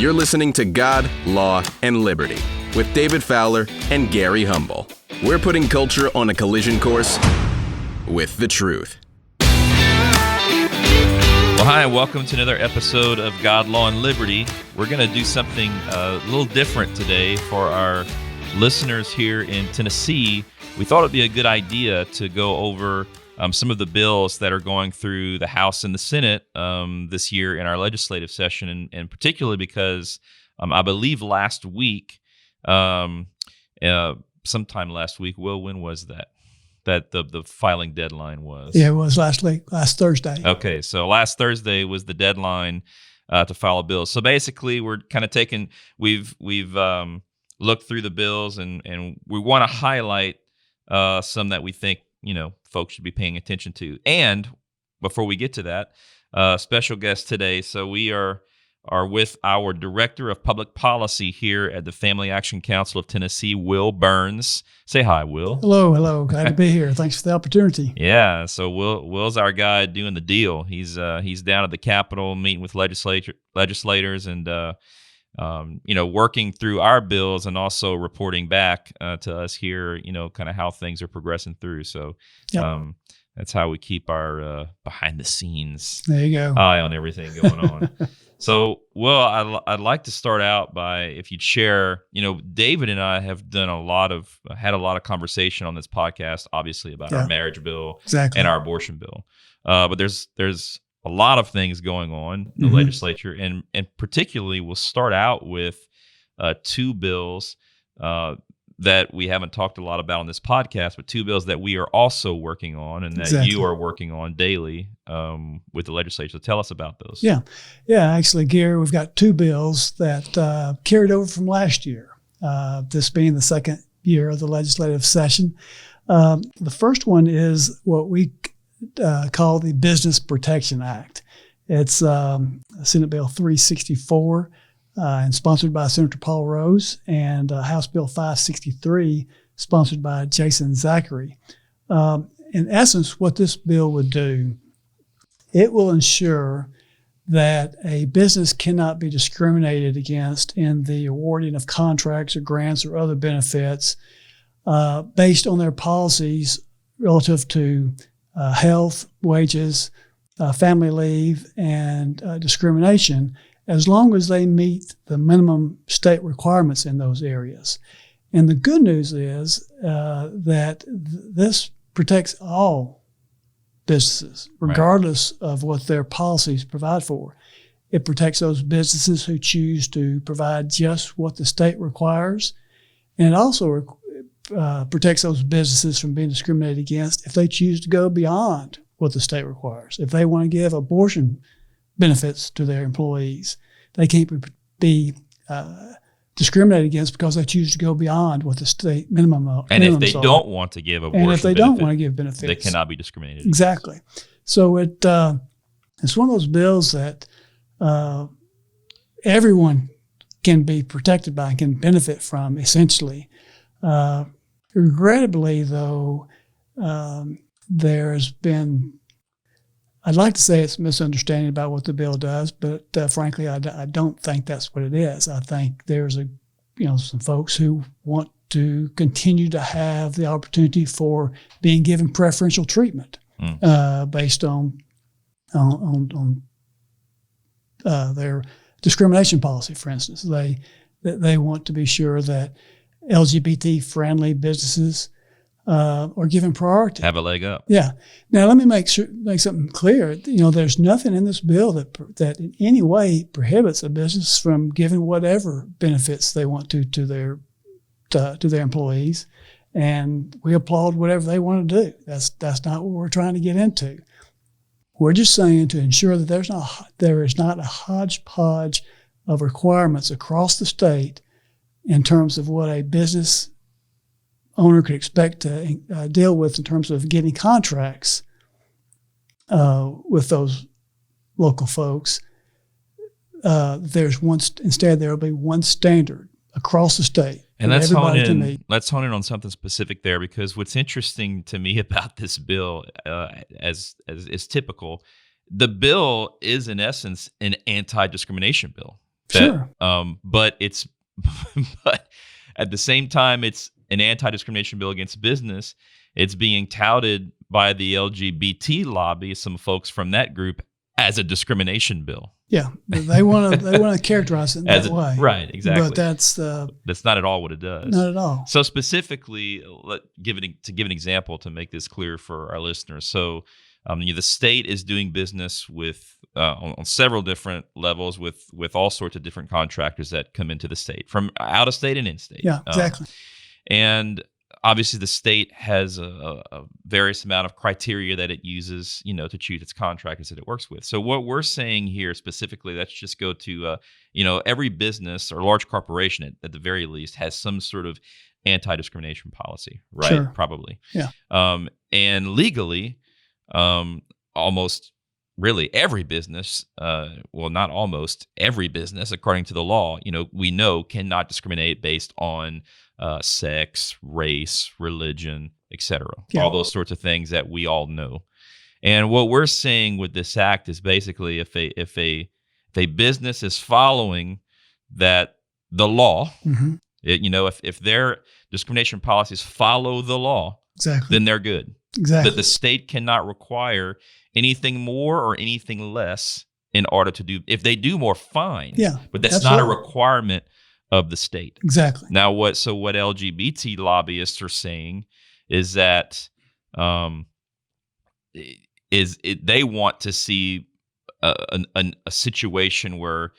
You're listening to God, Law, and Liberty with David Fowler and Gary Humble. We're putting culture on a collision course with the truth. Well, hi, and welcome to another episode of God, Law, and Liberty. We're going to do something a little different today for our listeners here in Tennessee. We thought it'd be a good idea to go over some of the bills that are going through the House and the Senate this year in our legislative session, and particularly because I believe last week, sometime last week, Will, when was that the filing deadline was? Yeah, it was last Thursday. Okay, so last Thursday was the deadline to file a bill. So basically, we're kind of we've looked through the bills, and we want to highlight some that we think folks should be paying attention to. And before we get to that, special guest today. So we are with our Director of Public Policy here at the Family Action Council of Tennessee, Will Burns. Say hi, Will. Hello. Glad to be here. Thanks for the opportunity. Yeah, so Will's our guy doing the deal. He's down at the Capitol meeting with legislators and working through our bills and also reporting back to us here, kind of how things are progressing through. So that's how we keep our behind the scenes eye on everything going on. So, Will, I'd like to start out by, if you'd share, David and I have had a lot of conversation on this podcast, obviously, about our marriage bill and our abortion bill. But there's a lot of things going on in the legislature, and particularly we'll start out with two bills that we haven't talked a lot about on this podcast, but two bills that we are also working on and that you are working on daily with the legislature. So tell us about those. Yeah. Actually, Gary, we've got two bills that carried over from last year, this being the second year of the legislative session. The first one is what we call the Business Protection Act. It's Senate Bill 364 and sponsored by Senator Paul Rose, and House Bill 563 sponsored by Jason Zachary. In essence, what this bill would do, it will ensure that a business cannot be discriminated against in the awarding of contracts or grants or other benefits based on their policies relative to health, wages, family leave, and discrimination, as long as they meet the minimum state requirements in those areas. And the good news is that this protects all businesses, regardless of what their policies provide for. It protects those businesses who choose to provide just what the state requires, and it also protects those businesses from being discriminated against if they choose to go beyond what the state requires. If they want to give abortion benefits to their employees, they can't be discriminated against because they choose to go beyond what the state minimum are. And if they don't want to give abortion benefits, don't want to give benefits, they cannot be discriminated exactly against. So it's one of those bills that everyone can be protected by and can benefit from, essentially. Regrettably, though, there's been, I'd like to say it's a misunderstanding about what the bill does, but frankly, I don't think that's what it is. I think there's some folks who want to continue to have the opportunity for being given preferential treatment based on their discrimination policy. For instance, they want to be sure that LGBT-friendly businesses are given priority. Have a leg up. Yeah. Now, let me make something clear. There's nothing in this bill that in any way prohibits a business from giving whatever benefits they want to their employees, and we applaud whatever they want to do. That's not what we're trying to get into. We're just saying to ensure that there is not a hodgepodge of requirements across the state in terms of what a business owner could expect to deal with in terms of getting contracts with those local folks. Instead there will be one standard across the state. And let's hone in on something specific there, because what's interesting to me about this bill, as is typical, the bill is in essence an anti-discrimination bill. Sure. But it's but at the same time, it's an anti-discrimination bill against business. It's being touted by the LGBT lobby, some folks from that group, as a discrimination bill. Yeah, they want to characterize it in that way. Right, exactly. But that's not at all what it does. Not at all. So specifically, to give an example to make this clear for our listeners. So the state is doing business with on several different levels with all sorts of different contractors that come into the state from out of state and in state. Yeah, exactly. And obviously, the state has a various amount of criteria that it uses, to choose its contractors that it works with. So what we're saying here specifically, let's just go to, every business or large corporation at the very least has some sort of anti-discrimination policy, right? Sure. Probably. Yeah. And legally, almost really every business, well, not almost every business, according to the law, we know cannot discriminate based on sex, race, religion, etc. Yeah. All those sorts of things that we all know. And what we're saying with this act is basically if a business is following the law, Mm-hmm. if their discrimination policies follow the law, Exactly. then they're good. Exactly. But the state cannot require anything more or anything less in order to do. If they do more, fine. Yeah, but that's absolutely. not a requirement of the state. Exactly. Now, what LGBT lobbyists are saying is that they want to see a situation where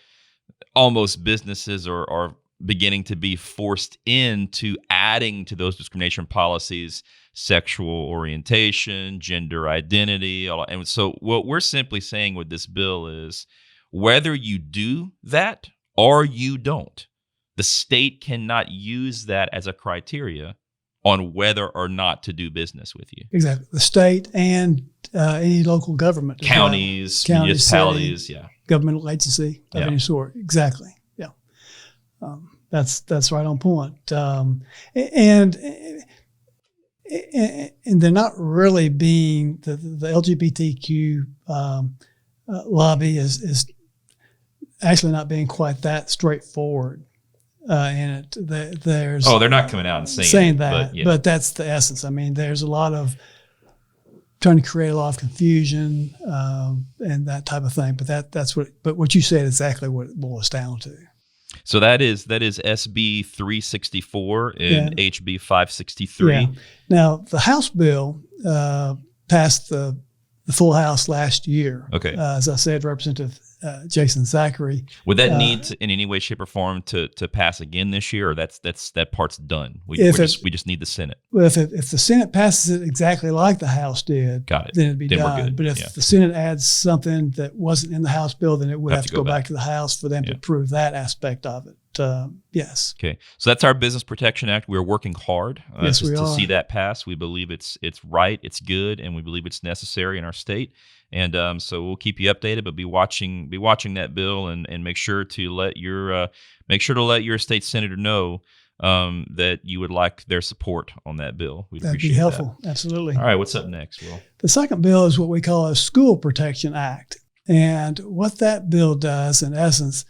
almost businesses are beginning to be forced into adding to those discrimination policies sexual orientation, gender identity. And so what we're simply saying with this bill is whether you do that or you don't, the state cannot use that as a criteria on whether or not to do business with you. Exactly. The state and any local government. Counties, municipalities, city, governmental agency of any sort. Exactly. Yeah. That's right on point. And they're not really being the LGBTQ lobby is actually not being quite that straightforward in it. There's they're not coming out and saying that, but that's the essence. I mean, there's a lot of trying to create a lot of confusion and that type of thing. But that's what. But what you said is exactly what it boils down to. So that is SB 364 and HB 563. Yeah. Now the House bill passed the full House last year. Okay. As I said, Representative Jason Zachary. Would that need to, in any way, shape, or form to pass again this year, or that part's done? We just need the Senate. Well, if the Senate passes it exactly like the House did, got it. Then it'd be then done. We're good. But if the Senate adds something that wasn't in the House bill, then it would have to go back to the House for them to approve that aspect of it. Yes. Okay. So that's our Business Protection Act. We're working hard to see that pass. We believe it's right, it's good, and we believe it's necessary in our state. And so we'll keep you updated, but be watching that bill and make sure to let your state senator know that you would like their support on that bill. We'd That'd appreciate be helpful. that. Absolutely. All right, what's up next, Will? The second bill is what we call a School Protection Act. And what that bill does, in essence,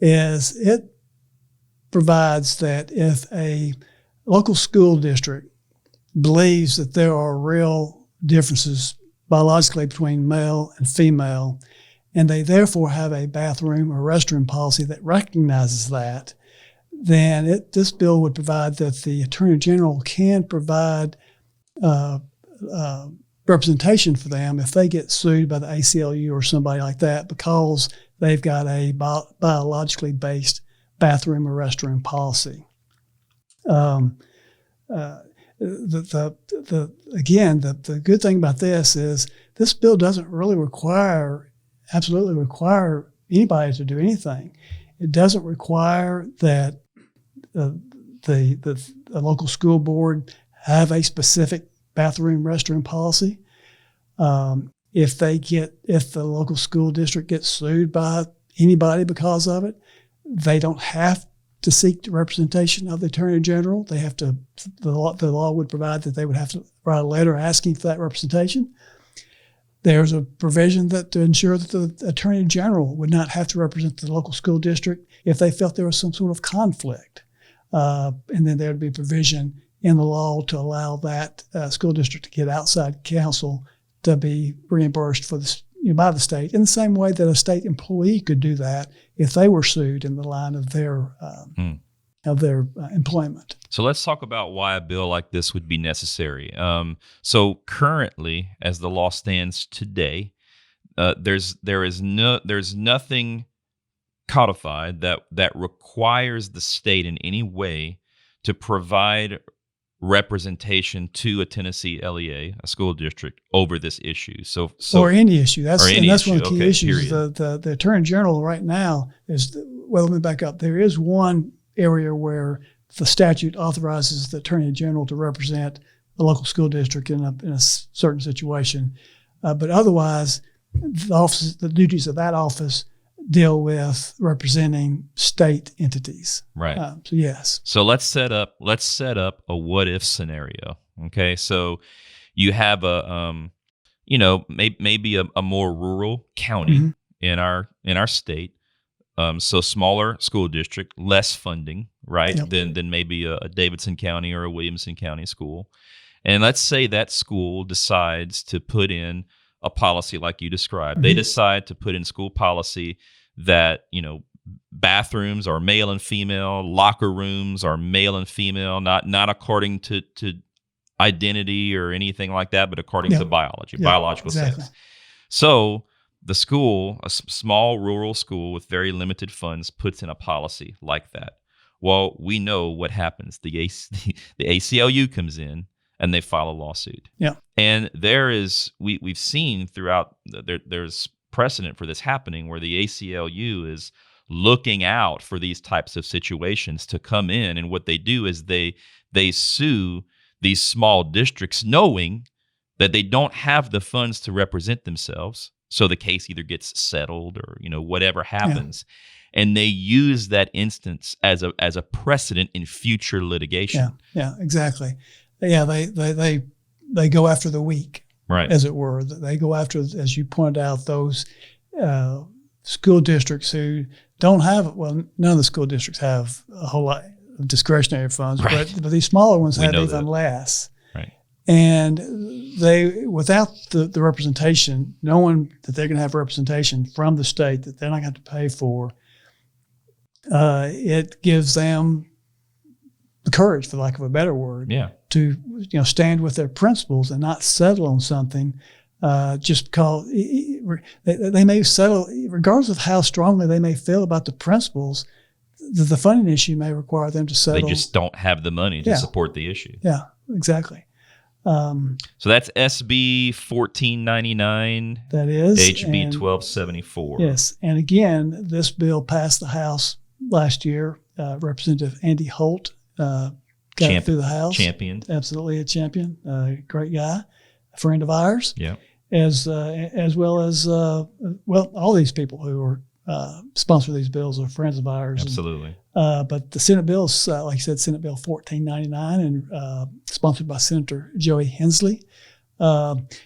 is it provides that if a local school district believes that there are real differences biologically between male and female, and they therefore have a bathroom or restroom policy that recognizes that, then this bill would provide that the Attorney General can provide representation for them if they get sued by the ACLU or somebody like that because they've got a biologically based bathroom or restroom policy. The good thing about this is this bill doesn't really absolutely require anybody to do anything. It doesn't require that the local school board have a specific bathroom restroom policy. If the local school district gets sued by anybody because of it, they don't have to seek the representation of the Attorney General. They have to. The law would provide that they would have to write a letter asking for that representation. There's a provision that to ensure that the Attorney General would not have to represent the local school district if they felt there was some sort of conflict. And then there would be provision in the law to allow that school district to get outside counsel to be reimbursed for this by the state in the same way that a state employee could do that if they were sued in the line of their employment. So let's talk about why a bill like this would be necessary. So currently, as the law stands today, there's nothing codified that requires the state in any way to provide representation to a Tennessee LEA, a school district, over this issue. So or any issue. That's one of the key issues. Period. The Attorney General right now is, well, let me back up. There is one area where the statute authorizes the Attorney General to represent the local school district in a certain situation. But otherwise, the duties of that office deal with representing state entities. Right. So yes. So let's set up a what if scenario. Okay. So you have maybe a more rural county in our state. So smaller school district, less funding, right? Yep. Than maybe a Davidson County or a Williamson County school. And let's say that school decides to put in a policy like you described. They decide to put in school policy that, bathrooms are male and female, locker rooms are male and female, not according to identity or anything like that, but according to biology, biological sex. So the school, a small rural school with very limited funds, puts in a policy like that. Well, we know what happens. The ACLU comes in and they file a lawsuit. Yeah. And we've seen throughout, there's precedent for this happening where the ACLU is looking out for these types of situations to come in. And what they do is they sue these small districts knowing that they don't have the funds to represent themselves. So the case either gets settled or, whatever happens. Yeah. And they use that instance as a precedent in future litigation. Yeah, exactly. Yeah, they go after the weak, right, as it were. They go after, as you pointed out, those school districts who don't have, well, none of the school districts have a whole lot of discretionary funds, right, but these smaller ones have even less. Right. And they, without the representation, knowing that they're going to have representation from the state that they're not going to have to pay for, it gives them the courage, for lack of a better word, to stand with their principles and not settle on something just because they may settle, regardless of how strongly they may feel about the principles. The funding issue may require them to settle. They just don't have the money to support the issue. Yeah, exactly. So that's SB 1499. That is HB 1274. Yes, and again, this bill passed the House last year. Representative Andy Holt got it through the House. Champion. Absolutely a champion. Great guy, a friend of ours. Yeah. As well as all these people who are sponsor these bills are friends of ours. Absolutely. But the Senate bills, like I said, Senate Bill 1499, and sponsored by Senator Joey Hensley.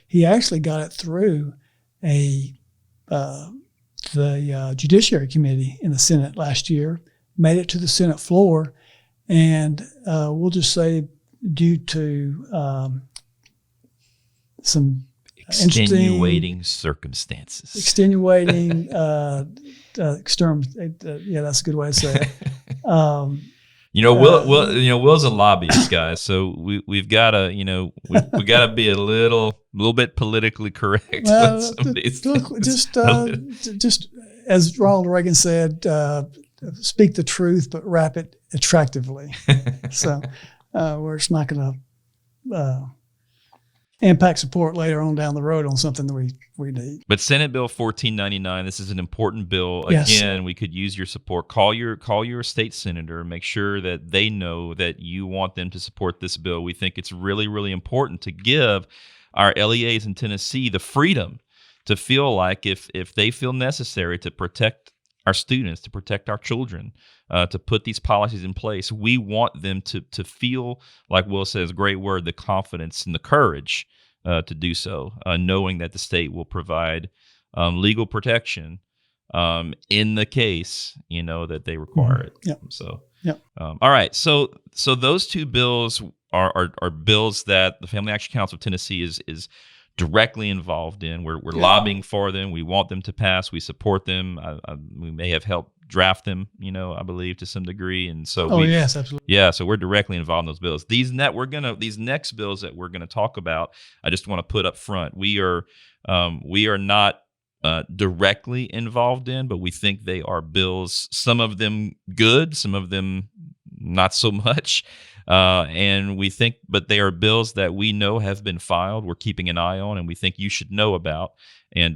He actually got it through the Judiciary Committee in the Senate last year, made it to the Senate floor, and we'll just say due to some extenuating circumstances. Extenuating, yeah, that's a good way to say it. Will's a lobbyist, guys, so we've got to, we got to be a little bit politically correct. Well, just as Ronald Reagan said, speak the truth, but wrap it attractively. So we're just not going to impact support later on down the road on something that we need. But Senate Bill 1499, this is an important bill. Yes. Again, we could use your support. Call your state senator. Make sure that they know that you want them to support this bill. We think it's really, really important to give our LEAs in Tennessee the freedom to feel like if they feel necessary to protect our students, to protect our children, to put these policies in place, we want them to feel, like Will says, great word, the confidence and the courage to do so, knowing that the state will provide legal protection in the case that they require it. Yep. So, Yep. all right. So those two bills are bills that the Family Action Council of Tennessee is directly involved in. We're lobbying for them. We want them to pass. We support them. We may have helped draft them, I believe to some degree. And so, yes, absolutely. Yeah, so we're directly involved in those bills. These next bills that we're gonna talk about, I just want to put up front. We are not directly involved in, but we think they are bills. Some of them good, some of them not so much. And we think, but they are bills that we know have been filed. We're keeping an eye on, and we think you should know about. And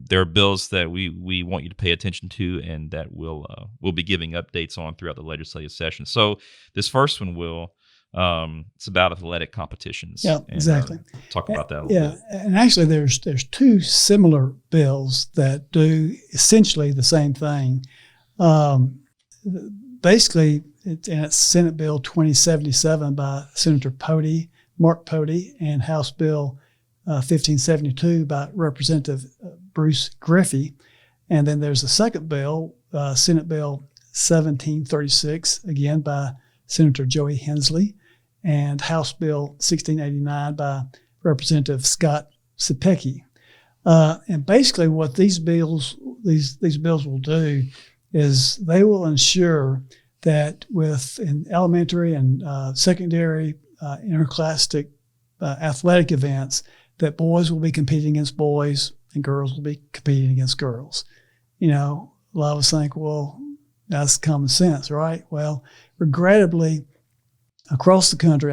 there are bills that we want you to pay attention to, and that we'll be giving updates on throughout the legislative session. So this first one it's about athletic competitions. Yeah, exactly. Talk about that a little bit. And actually, there's two similar bills that do essentially the same thing. Basically, it's Senate Bill 2077 by Senator Mark Pody, and House Bill 1572 by Representative Bruce Griffey. And then there's a second bill, Senate Bill 1736, again by Senator Joey Hensley, and House Bill 1689 by Representative Scott Cepicky. And basically what these bills will do is they will ensure that in elementary and secondary interclassic athletic events, that boys will be competing against boys and girls will be competing against girls. A lot of us think, well, that's common sense, right? Well, regrettably, across the country,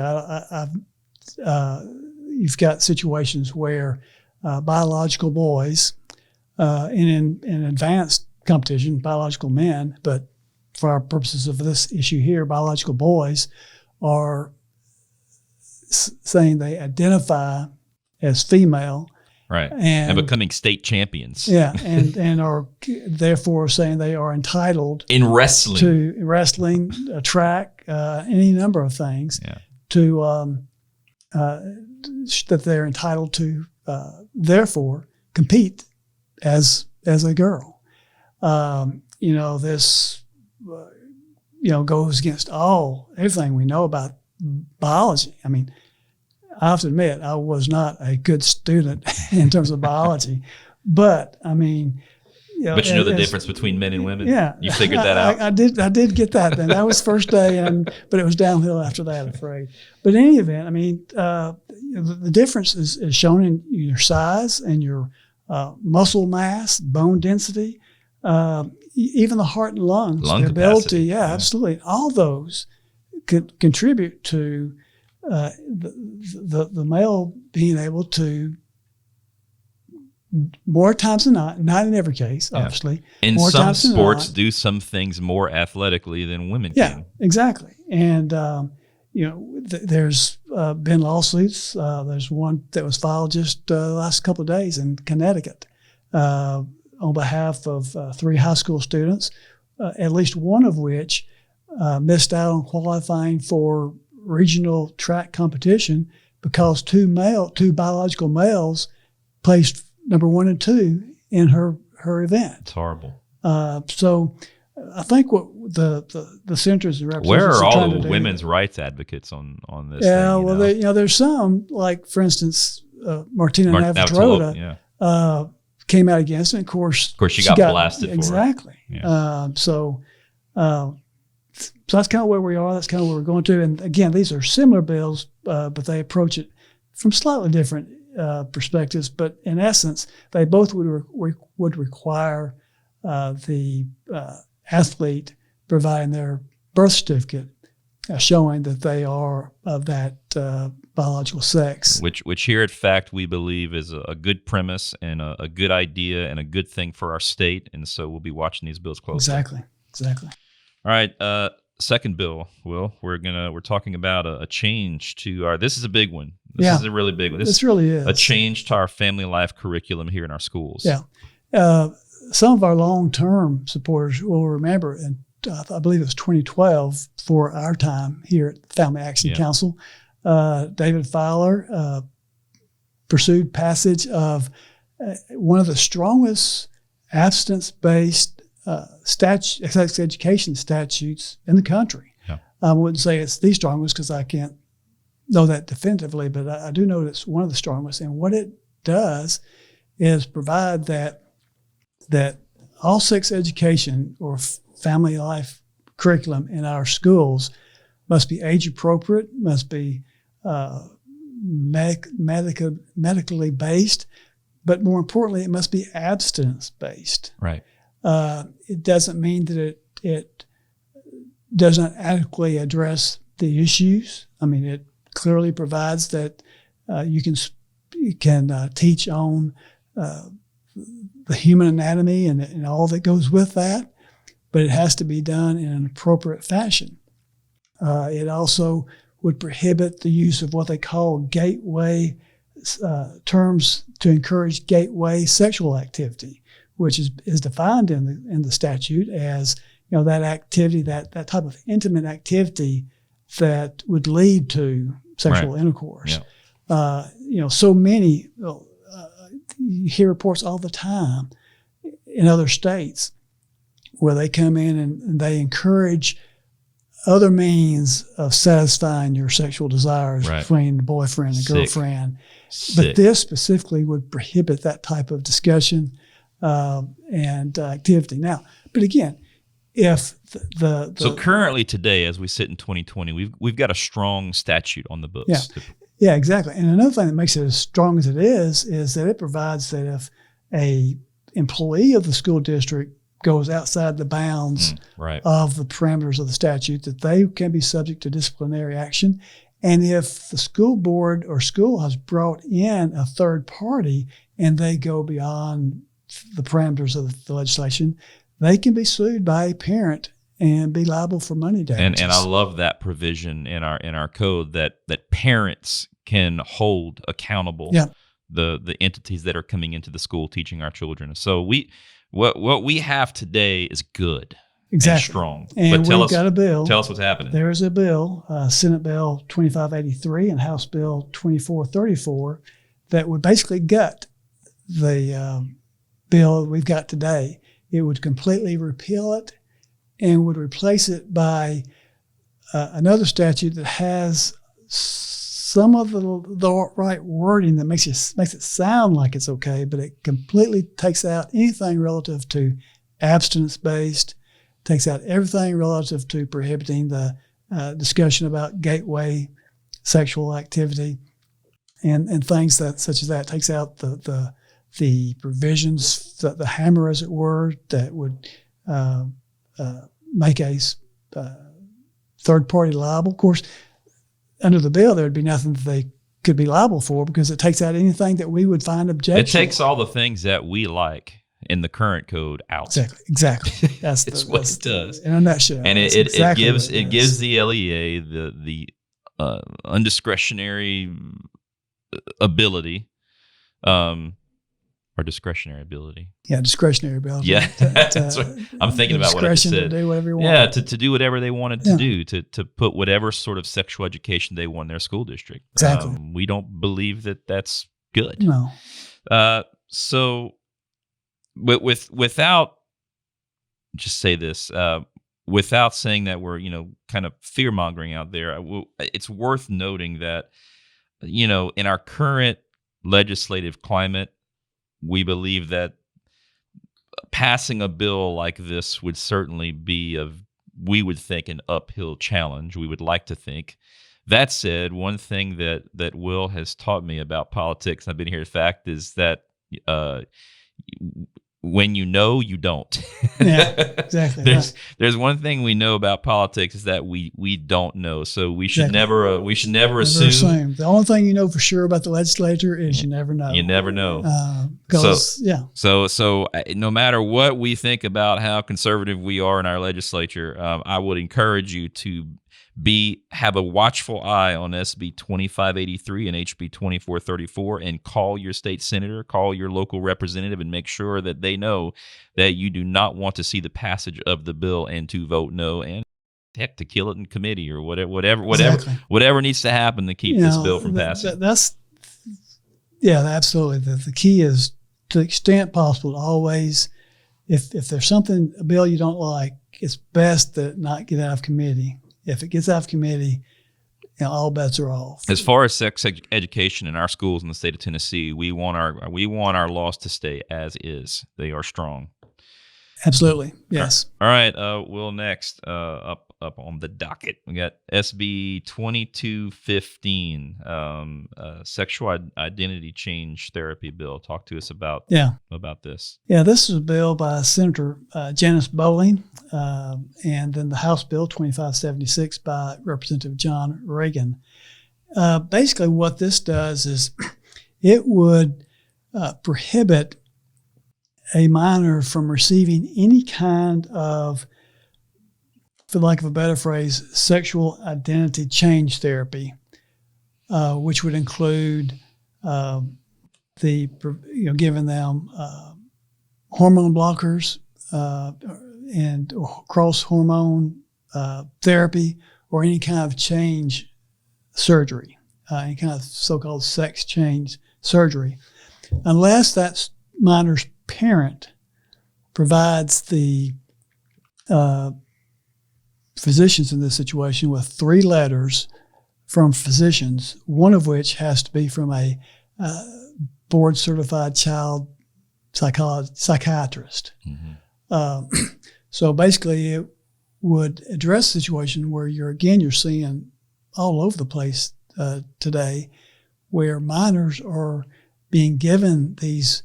you've got situations where biological boys, in advanced competition, biological men, but for our purposes of this issue here, biological boys are saying they identify as female. Right. And becoming state champions. Yeah. And are therefore saying they are entitled in wrestling, track, any number of things, to that they're entitled to therefore compete as a girl. This goes against everything we know about biology. I mean, I have to admit, I was not a good student in terms of biology, but I mean, but the difference between men and women. Yeah, you figured that out. I did get that. Then that was first day, but it was downhill after that, I'm afraid. But in any event, I mean, the difference is shown in your size and your muscle mass, bone density, even the heart and lung capacity. Ability. Yeah, absolutely. All those could contribute to the male being able to, more times than not in every case, obviously. In more some times sports, do some things more athletically than women can. Yeah, exactly. And there's been lawsuits. There's one that was filed just the last couple of days in Connecticut on behalf of 3 high school students, at least one of which missed out on qualifying for regional track competition because two biological males placed number 1 and 2 in her event. It's horrible. So I think what the senators and representatives where are all trying the to do, women's rights advocates on this? Yeah, thing, there's some, like for instance, Martina Navratilova came out against it. Of course, she got blasted. Exactly. For it. Yeah. So that's kind of where we are. That's kind of where we're going to. And again, these are similar bills, but they approach it from slightly different perspectives. But in essence, they both would require the athlete providing their birth certificate showing that they are of that biological sex. Which here at FACT we believe is a good premise and a good idea and a good thing for our state. And so we'll be watching these bills closely. Exactly. All right. Second bill, Will, we're talking about a change to our. This is a big one. This is a really big one. This really is a change to our family life curriculum here in our schools. Yeah, some of our long-term supporters will remember, and I believe it was 2012 for our time here at the Family Action Council. David Fowler pursued passage of one of the strongest abstinence-based sex education statutes in the country. Yeah. I wouldn't say it's the strongest because I can't know that definitively, but I do know that it's one of the strongest. And what it does is provide that all sex education or family life curriculum in our schools must be age appropriate, must be medically based, but more importantly, it must be abstinence based. Right. It doesn't mean that it does not adequately address the issues. I mean, it clearly provides that you can teach on the human anatomy and all that goes with that, but it has to be done in an appropriate fashion. It also would prohibit the use of what they call gateway terms to encourage gateway sexual activity, which is defined in the statute as that activity, that type of intimate activity that would lead to sexual intercourse. Yeah. So many. You hear reports all the time in other states where they come in and they encourage other means of satisfying your sexual desires between the boyfriend and girlfriend. But this specifically would prohibit that type of discussion and activity. Now, but again, if so currently today, as we sit in 2020, we've got a strong statute on the books. Yeah, exactly. And another thing that makes it as strong as it is that it provides that if a employee of the school district goes outside the bounds of the parameters of the statute, that they can be subject to disciplinary action. And if the school board or school has brought in a third party and they go beyond the parameters of the legislation, they can be sued by a parent and be liable for money damages. And I love that provision in our code that parents can hold accountable the entities that are coming into the school teaching our children. So what we have today is good. Exactly. And strong. And but we've got a bill. Tell us what's happening. There is a bill, Senate Bill 2583 and House Bill 2434, that would basically gut the bill we've got today. It would completely repeal it and would replace it by another statute that has some of the right wording that makes it sound like it's okay, but it completely takes out anything relative to abstinence-based, takes out everything relative to prohibiting the discussion about gateway sexual activity and things such as that. It takes out the provisions, the hammer, as it were, that would make a third party liable. Of course, under the bill, there would be nothing that they could be liable for because it takes out anything that we would find objectionable. It takes all the things that we like in the current code out. Exactly. That's what it does. In a nutshell. And it gives the LEA the undiscretionary ability, or discretionary ability. Yeah, discretionary ability. Yeah, that's what I'm thinking about. What I just said. To do whatever you want. Yeah, to do whatever they wanted to do, to put whatever sort of sexual education they want in their school district. Exactly. We don't believe that that's good. No. So, without, just say this, without saying that we're kind of fear mongering out there, it's worth noting that in our current legislative climate, we believe that passing a bill like this would certainly be we would think, an uphill challenge. We would like to think. That said, one thing that Will has taught me about politics, and I've been here to fact, is that when you know, you don't. Yeah, exactly. There's one thing we know about politics is that we don't know. So we should never assume. The only thing you know for sure about the legislature is you never know. You never know. So no matter what we think about how conservative we are in our legislature, I would encourage you to have a watchful eye on SB 2583 and HB 2434 and call your state senator, call your local representative, and make sure that they know that you do not want to see the passage of the bill and to vote no, and heck, to kill it in committee or whatever needs to happen to keep this bill from passing. Yeah, absolutely. The key is, to the extent possible, to always, if there's a bill you don't like, it's best that it not get out of committee. If it gets out of committee, all bets are off. As far as sex education in our schools in the state of Tennessee, we want our laws to stay as is. They are strong. Absolutely, yes. All right, Will, next up on the docket, we got SB 2215, sexual identity change therapy bill. Talk to us about this. Yeah, this is a bill by Senator Janice Bowling, and then the House Bill 2576 by Representative John Reagan. Basically, what this does is it would prohibit a minor from receiving any kind of, for lack of a better phrase, sexual identity change therapy, which would include giving them hormone blockers and cross hormone therapy, or any kind of change surgery, any kind of so-called sex change surgery, unless that minor's parent provides the physicians in this situation with 3 letters from physicians, one of which has to be from a board-certified child psychiatrist. Mm-hmm. So basically, it would address a situation where you're seeing all over the place today, where minors are being given these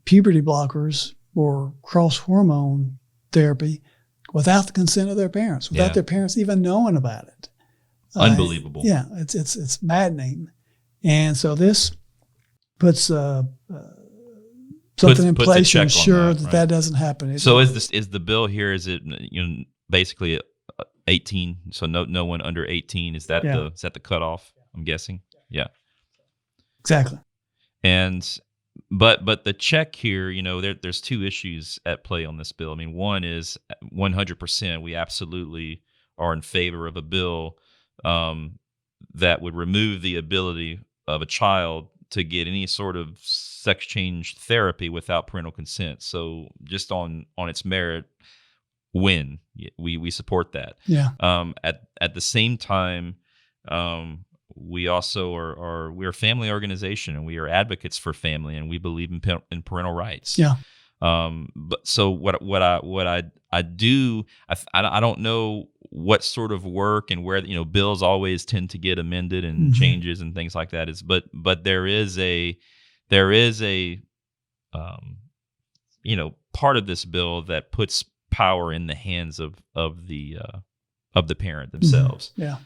puberty blockers or cross hormone therapy without the consent of their parents, without their parents even knowing about it. Unbelievable. It's maddening. And so this puts something in place to ensure that doesn't happen. So is the bill here, is it basically 18? So no one under 18, is that the cutoff, I'm guessing? Yeah. Exactly. And But the check here, there's 2 issues at play on this bill. I mean, one is 100%. We absolutely are in favor of a bill that would remove the ability of a child to get any sort of sex change therapy without parental consent. So just on its merit, we support that. Yeah. At the same time, we also we're a family organization, and we are advocates for family, and we believe in parental rights. Yeah. But so what I do, I don't know what sort of work and where, bills always tend to get amended and mm-hmm. changes and things like that but there is a part of this bill that puts power in the hands of the parent themselves. Mm-hmm. Yeah.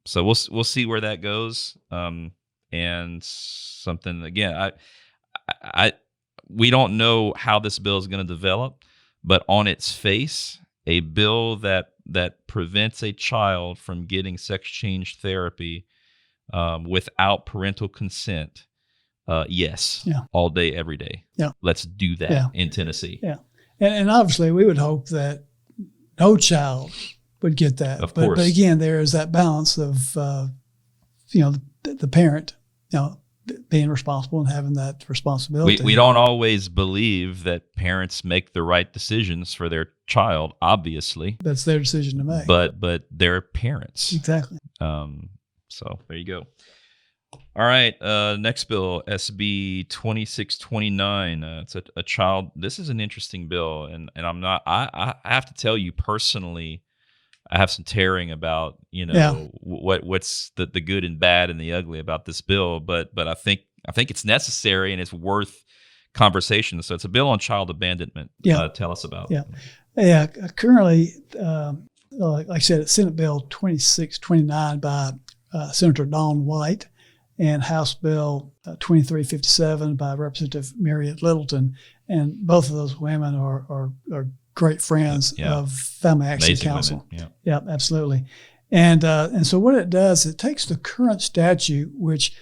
So we'll see where that goes. And something, again, we don't know how this bill is going to develop, but on its face, a bill that prevents a child from getting sex change therapy without parental consent, yes, all day, every day. Yeah. Let's do that in Tennessee. Yeah. And obviously, we would hope that no child would get that. Of course. But again, there is that balance of, the parent, being responsible and having that responsibility. We don't always believe that parents make the right decisions for their child, obviously. That's their decision to make. But they're parents. Exactly. So there you go. All right, next bill, SB 2629. It's a child. This is an interesting bill, and I'm not. I have to tell you personally, I have some tearing about what's the good and bad and the ugly about this bill, but I think it's necessary and it's worth conversation. So it's a bill on child abandonment. Tell us about it. Yeah. Currently, like I said, it's Senate Bill 2629 by Senator Dawn White, and House Bill 2357 by Representative Marriott Littleton, and both of those women are great friends of Family Action Amazing Council. Women. Yeah, absolutely. And so what it does, it takes the current statute, which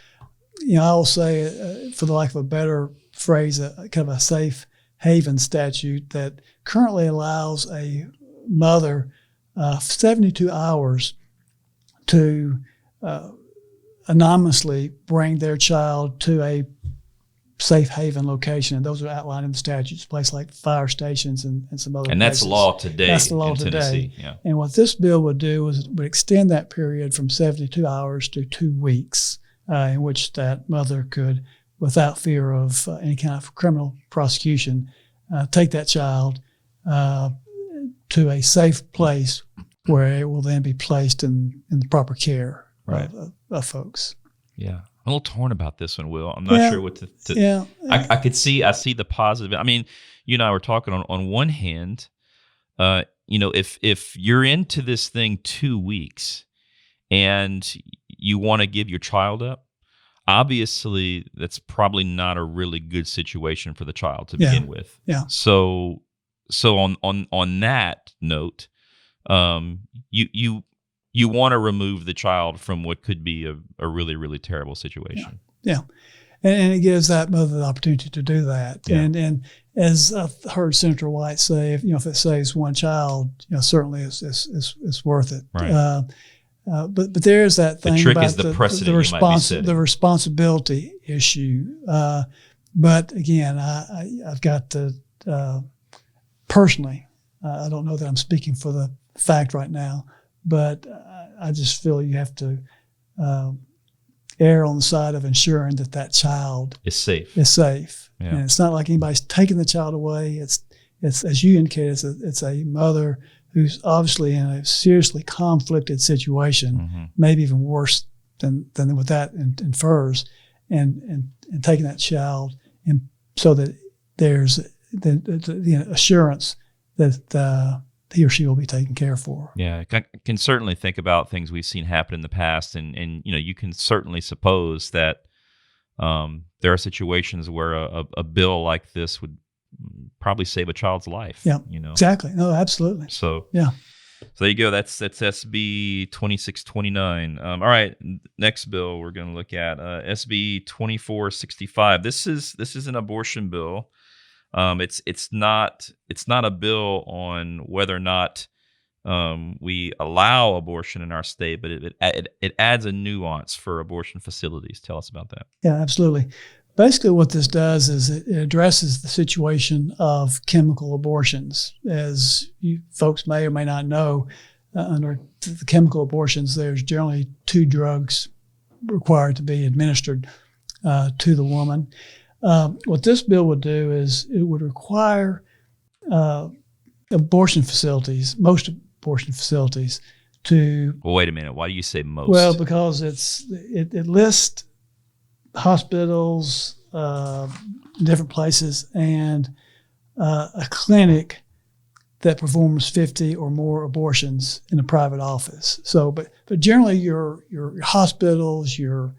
I will say, for the lack of a better phrase, kind of a safe haven statute that currently allows a mother 72 hours to anonymously bring their child to a safe haven location, and those are outlined in the statutes, places like fire stations and some other And that's places. law today. That's the law in today. Tennessee. Yeah. And what this bill would do is would extend that period from 72 hours to 2 weeks, in which that mother could, without fear of any kind of criminal prosecution, take that child to a safe place where it will then be placed in the proper care of folks. Yeah. I'm a little torn about this one, Will. I'm not sure what to I see the positive. I mean, you and I were talking on one hand, if you're into this thing 2 weeks and you want to give your child up, obviously that's probably not a really good situation for the child to begin with. Yeah. So on that note, you want to remove the child from what could be a really, really terrible situation. Yeah. And it gives that mother the opportunity to do that. Yeah. And as I've heard Senator White say, if it saves one child, certainly it's worth it. Right. But there is that thing the trick about is the precedent you might be setting. the responsibility issue. But again, I've got to personally, I don't know that I'm speaking for the fact right now, but I just feel you have to err on the side of ensuring that child is safe. Yeah. And it's not like anybody's taking the child away. It's as you indicated, it's a mother who's obviously in a seriously conflicted situation, maybe even worse than what that infers, and taking that child, and so that there's the assurance that he or she will be taken care for. Yeah, I can certainly think about things we've seen happen in the past, and you can certainly suppose that there are situations where a bill like this would probably save a child's life. Yeah, exactly. No, absolutely. So yeah. So there you go. That's SB 2629. All right, next bill we're going to look at SB 2465. This is an abortion bill. It's not a bill on whether or not we allow abortion in our state, but it adds a nuance for abortion facilities. Tell us about that. Yeah, absolutely. Basically, what this does is it addresses the situation of chemical abortions. As you folks may or may not know, under the chemical abortions, there's generally 2 drugs required to be administered to the woman. What this bill would do is it would require abortion facilities, most abortion facilities, to... Well, wait a minute. Why do you say most? Well, because it lists hospitals, different places, and a clinic that performs 50 or more abortions in a private office. So, but generally your hospitals, the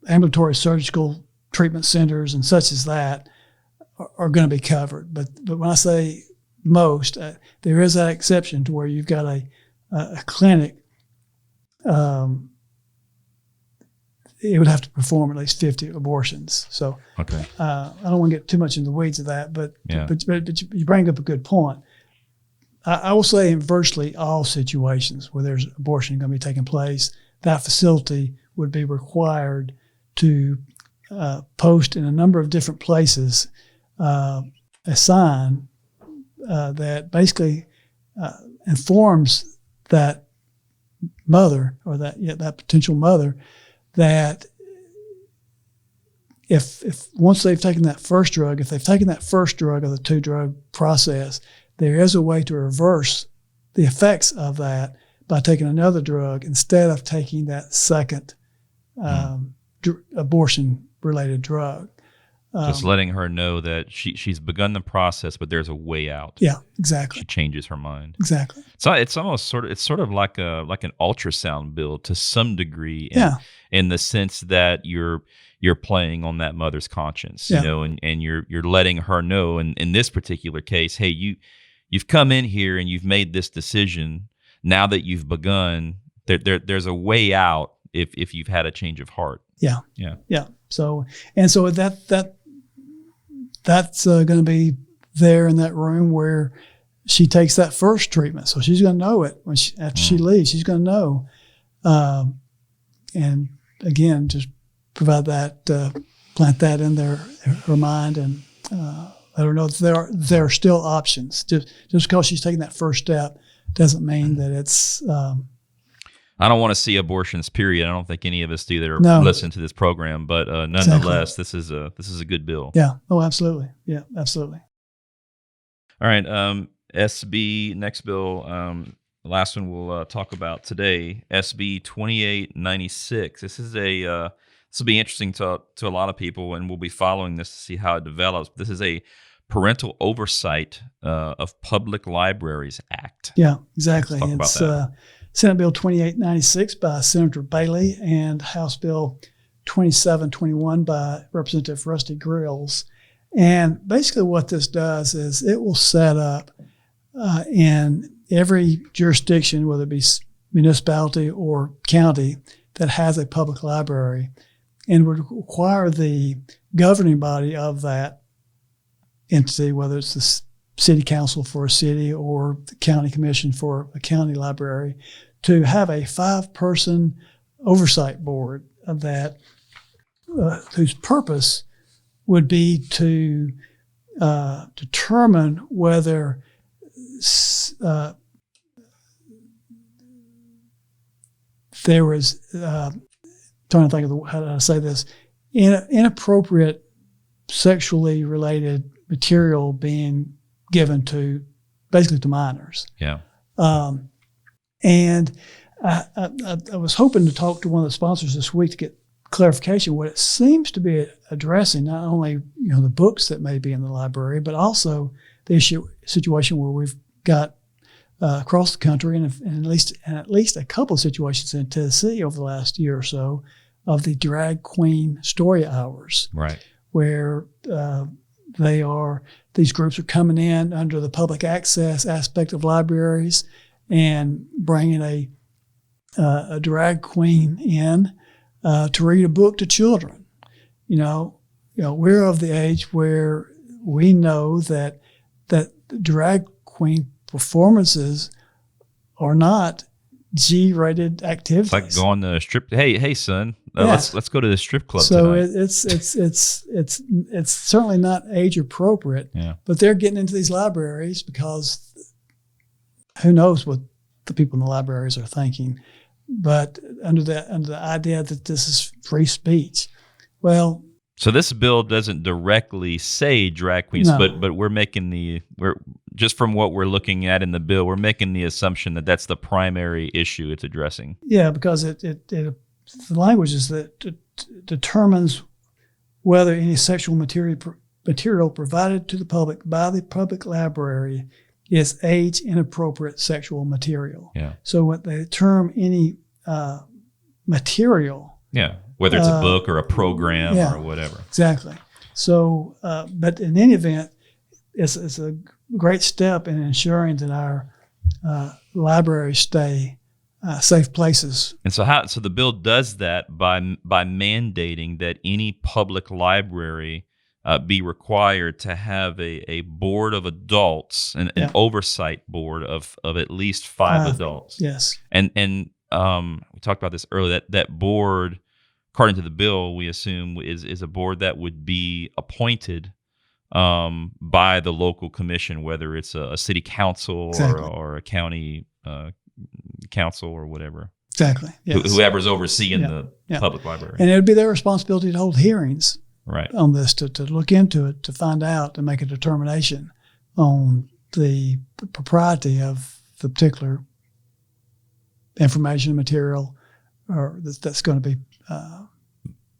ambulatory surgical treatment centers and such as that are going to be covered. But when I say most, there is that exception to where you've got a clinic. It would have to perform at least 50 abortions. So okay. I don't want to get too much in the weeds of that, but you bring up a good point. I will say in virtually all situations where there's abortion going to be taking place, that facility would be required to post in a number of different places a sign that basically informs that mother or that potential mother that if once they've taken that first drug, if they've taken that first drug of the 2-drug process, there is a way to reverse the effects of that by taking another drug instead of taking that second abortion-related drug. Just letting her know that she's begun the process, but there's a way out. Yeah, exactly. She changes her mind. Exactly. So it's almost sort of like an ultrasound bill to some degree. In the sense that you're playing on that mother's conscience, and you're letting her know. And in this particular case, hey, you've come in here and you've made this decision. Now that you've begun, there's a way out if you've had a change of heart. Yeah. Yeah. Yeah. So that's going to be there in that room where she takes that first treatment. So she's going to know it after she leaves. She's going to know And again, just provide that, plant that in her mind, and let her know that there are still options. Just because she's taking that first step doesn't mean that it's. I don't want to see abortions, period. I don't think any of us do that are listening to this program, but nonetheless, this is a good bill. Yeah. Oh, absolutely. Yeah, absolutely. All right. SB next bill. The last one we'll talk about today, SB 2896. This will be interesting to a lot of people, and we'll be following this to see how it develops. This is a Parental Oversight of Public Libraries Act. Yeah, exactly. Let's talk about that. Senate Bill 2896 by Senator Bailey and House Bill 2721 by Representative Rusty Grills. And basically what this does is it will set up in every jurisdiction, whether it be municipality or county, that has a public library, and would require the governing body of that entity, whether it's the city council for a city or the county commission for a county library, to have a 5-person oversight board of that, whose purpose would be to determine whether there was, trying to think of how to say this, inappropriate sexually related material being given to minors. Yeah. And I was hoping to talk to one of the sponsors this week to get clarification. What it seems to be addressing, not only the books that may be in the library, but also the situation where we've got across the country, and at least a couple of situations in Tennessee over the last year or so, of the drag queen story hours, right, where these groups are coming in under the public access aspect of libraries and bringing a drag queen in to read a book to children. We're of the age where we know that drag queen performances are not G-rated activities. It's like going to a strip. Hey, son, let's go to the strip club so tonight. it's certainly not age appropriate. Yeah. But they're getting into these libraries because who knows what the people in the libraries are thinking. But under the idea that this is free speech, well. So this bill doesn't directly say drag queens, No. but we're just from what we're looking at in the bill, we're making the assumption that that's the primary issue it's addressing. Yeah, because the language is that determines whether any sexual material provided to the public by the public library is age inappropriate sexual material. Yeah. So what the term any material. Yeah. Whether it's a book or a program or whatever. Exactly. So, but in any event, it's a great step in ensuring that our libraries stay safe places. And so the bill does that by mandating that any public library be required to have a board of adults, an oversight board of at least 5 adults. Yes. And we talked about this earlier. That board, according to the bill, we assume is a board that would be appointed by the local commission, whether it's a city council or a county council or whatever. Exactly. Yes. Whoever's overseeing the public library. And it would be their responsibility to hold hearings on this, to look into it, to find out, to make a determination on the propriety of the particular information, material, or that's going to be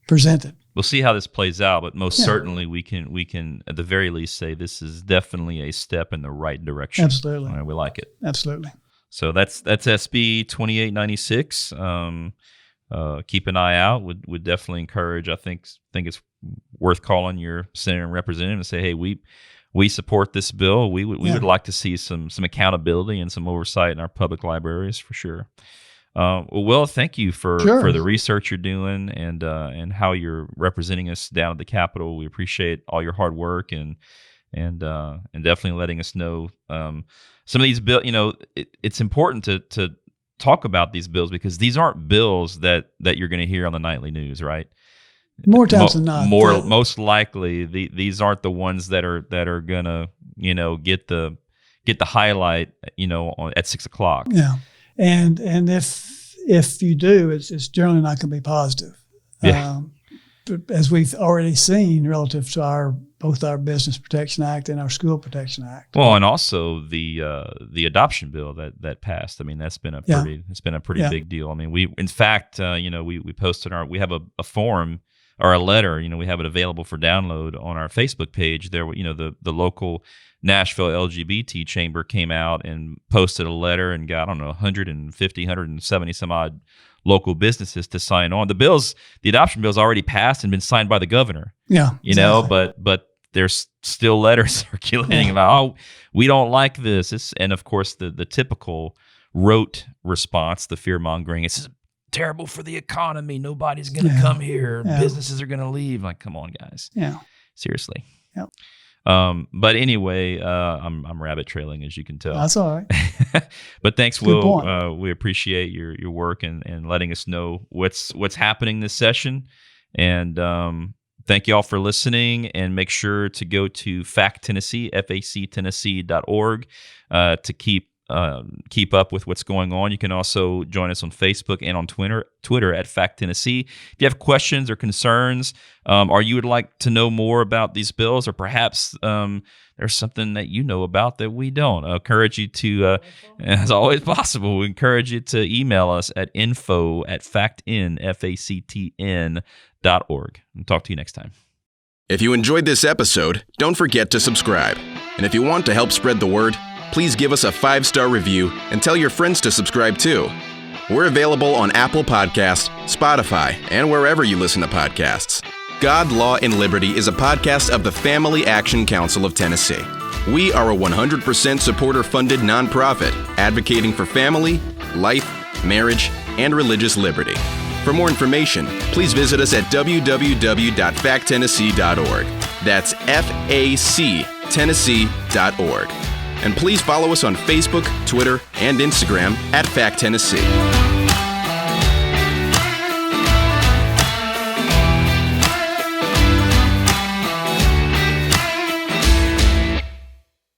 presented. We'll see how this plays out, but most certainly we can at the very least say this is definitely a step in the right direction. Absolutely. We like it. Absolutely. So that's SB 2896. Keep an eye out. Would definitely encourage. I think it's worth calling your senator and representative and say, hey, we support this bill. We would like to see some accountability and some oversight in our public libraries for sure. Well, Will, thank you for the research you're doing and how you're representing us down at the Capitol. We appreciate all your hard work and definitely letting us know some of these bills. It's important to talk about these bills because these aren't bills that you're going to hear on the nightly news, right? More times than not. Most likely, these aren't the ones that are gonna get the highlight at 6 o'clock. Yeah, and if you do, it's generally not going to be positive. Yeah. As we've already seen relative to both our Business Protection Act and our School Protection Act. Well, and also the adoption bill that passed. I mean, that's been a pretty big deal. I mean, we posted we have a forum or a letter. We have it available for download on our Facebook page. There, the local Nashville LGBT chamber came out and posted a letter and got 170 some odd local businesses to sign on. The adoption bill's already passed and been signed by the governor. Yeah, but there's still letters circulating about, we don't like this. And of course, the typical rote response, the fear mongering. It's terrible for the economy. Nobody's going to come here. Yeah. Businesses are going to leave. Like, come on, guys. Yeah, seriously. Yeah. But anyway, I'm rabbit trailing, as you can tell. That's all right. But thanks, Will. We appreciate your work and letting us know what's happening this session. And thank you all for listening. And make sure to go to FACT Tennessee, factennessee.org, to keep up with what's going on. You can also join us on Facebook and on Twitter at Fact Tennessee. If you have questions or concerns, or you would like to know more about these bills, or perhaps there's something that you know about that we don't, I encourage you to, as always possible, we encourage you to email us at info@factn.org. And talk to you next time. If you enjoyed this episode, don't forget to subscribe. And if you want to help spread the word, please give us a 5-star review and tell your friends to subscribe too. We're available on Apple Podcasts, Spotify, and wherever you listen to podcasts. God, Law, and Liberty is a podcast of the Family Action Council of Tennessee. We are a 100% supporter-funded nonprofit advocating for family, life, marriage, and religious liberty. For more information, please visit us at www.facttennessee.org. That's factennessee.org. And please follow us on Facebook, Twitter, and Instagram at Fact Tennessee.